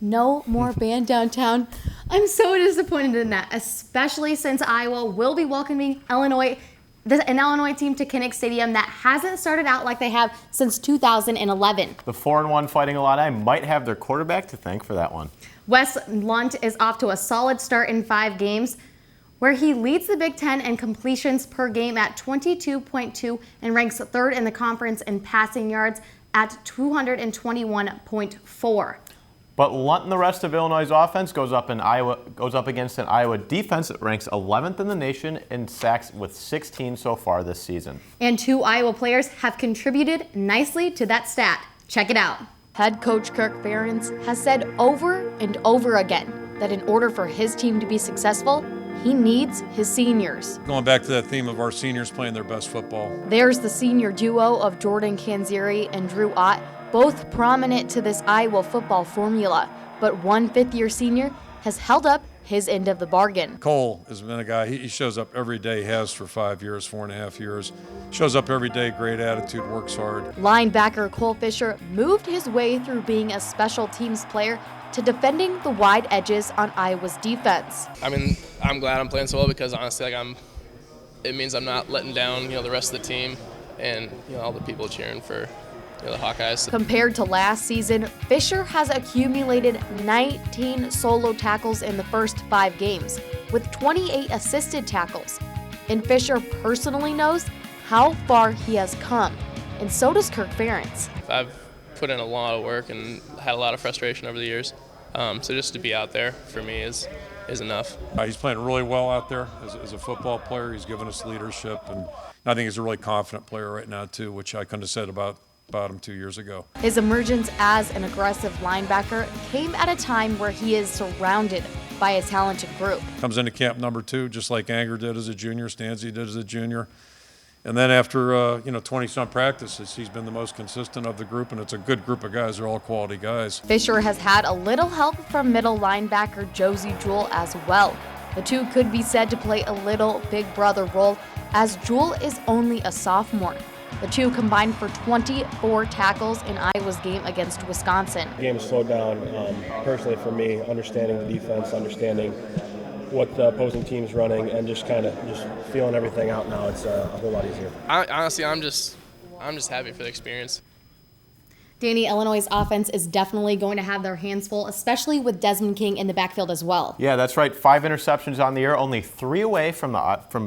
No more band downtown. I'm so disappointed in that, especially since Iowa will be welcoming an Illinois team to Kinnick Stadium that hasn't started out like they have since 2011. The 4-1 Fighting Illini might have their quarterback to thank for that one. Wes Lunt is off to a solid start in 5 games, where he leads the Big Ten in completions per game at 22.2 and ranks 3rd in the conference in passing yards at 221.4. But Lunt and the rest of Illinois' offense goes up against an Iowa defense that ranks 11th in the nation in sacks with 16 so far this season. And 2 Iowa players have contributed nicely to that stat. Check it out. Head coach Kirk Ferentz has said over and over again that in order for his team to be successful, he needs his seniors. Going back to that theme of our seniors playing their best football. There's the senior duo of Jordan Canzeri and Drew Ott, both prominent to this Iowa football formula, but one 5th-year senior has held up his end of the bargain. Cole has been a guy, he shows up every day, has for 5 years, 4.5 years. Shows up every day, great attitude, works hard. Linebacker Cole Fisher moved his way through being a special teams player to defending the wide edges on Iowa's defense. I mean, I'm glad I'm playing so well because honestly, it means I'm not letting down, the rest of the team and all the people cheering for the Hawkeyes. Compared to last season, Fisher has accumulated 19 solo tackles in the first 5 games, with 28 assisted tackles. And Fisher personally knows how far he has come, and so does Kirk Ferentz. I've put in a lot of work and had a lot of frustration over the years, so just to be out there for me is enough. He's playing really well out there as a football player. He's given us leadership, and I think he's a really confident player right now too, which I couldn't have said about him 2 years ago. His emergence as an aggressive linebacker came at a time where he is surrounded by a talented group. Comes into camp number 2, just like Anger did as a junior, Stanzi did as a junior. And then after 20-some practices, he's been the most consistent of the group, and it's a good group of guys. They're all quality guys. Fisher has had a little help from middle linebacker Josie Jewell as well. The two could be said to play a little big brother role, as Jewell is only a sophomore. The two combined for 24 tackles in Iowa's game against Wisconsin. The game slowed down, personally for me, understanding the defense, understanding what the opposing team's running, and just feeling everything out now. It's a whole lot easier. Honestly, I'm just happy for the experience. Danny, Illinois' offense is definitely going to have their hands full, especially with Desmond King in the backfield as well. Yeah, that's right. 5 interceptions on the year, only 3 away from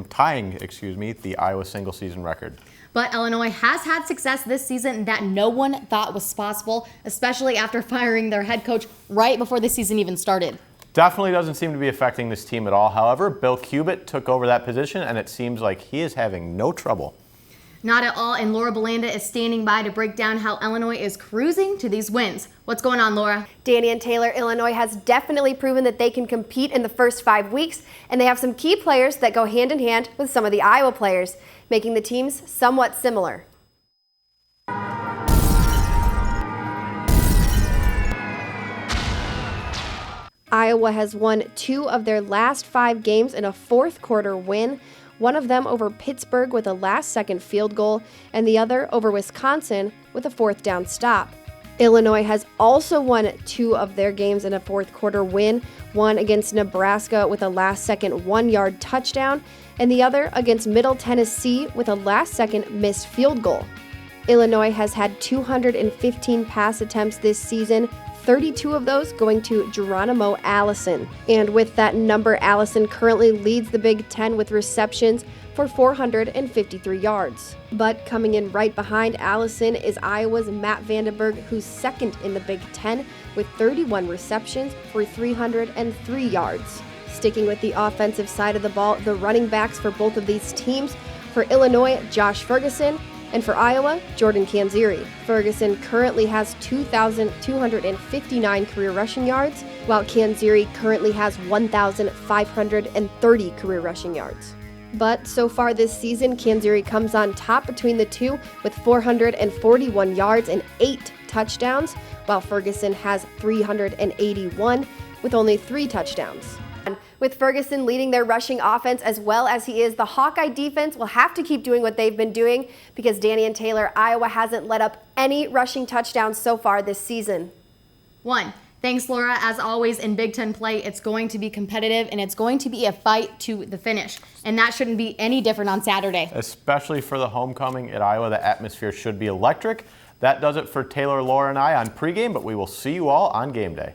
tying the Iowa single-season record. But Illinois has had success this season that no one thought was possible, especially after firing their head coach right before the season even started. Definitely doesn't seem to be affecting this team at all. However, Bill Cubitt took over that position, and it seems like he is having no trouble. Not at all, and Laura Belanda is standing by to break down how Illinois is cruising to these wins. What's going on, Laura? Danny and Taylor, Illinois has definitely proven that they can compete in the first 5 weeks, and they have some key players that go hand in hand with some of the Iowa players, making the teams somewhat similar. Iowa has won 2 of their last 5 games in a fourth-quarter win, one of them over Pittsburgh with a last-second field goal, and the other over Wisconsin with a fourth-down stop. Illinois has also won 2 of their games in a fourth-quarter win, one against Nebraska with a last-second 1-yard touchdown, and the other against Middle Tennessee with a last-second missed field goal. Illinois has had 215 pass attempts this season, 32 of those going to Geronimo Allison. And with that number, Allison currently leads the Big Ten with receptions for 453 yards. But coming in right behind Allison is Iowa's Matt Vandenberg, who's second in the Big Ten with 31 receptions for 303 yards. Sticking with the offensive side of the ball, the running backs for both of these teams, for Illinois, Josh Ferguson, and for Iowa, Jordan Canzeri. Ferguson currently has 2,259 career rushing yards, while Canzeri currently has 1,530 career rushing yards. But so far this season, Canzeri comes on top between the two with 441 yards and 8 touchdowns, while Ferguson has 381 with only 3 touchdowns. With Ferguson leading their rushing offense as well as he is, the Hawkeye defense will have to keep doing what they've been doing because Danny and Taylor, Iowa hasn't let up any rushing touchdowns so far this season. 1. Thanks, Laura. As always, in Big Ten play, it's going to be competitive, and it's going to be a fight to the finish. And that shouldn't be any different on Saturday. Especially for the homecoming at Iowa, the atmosphere should be electric. That does it for Taylor, Laura, and I on pregame, but we will see you all on game day.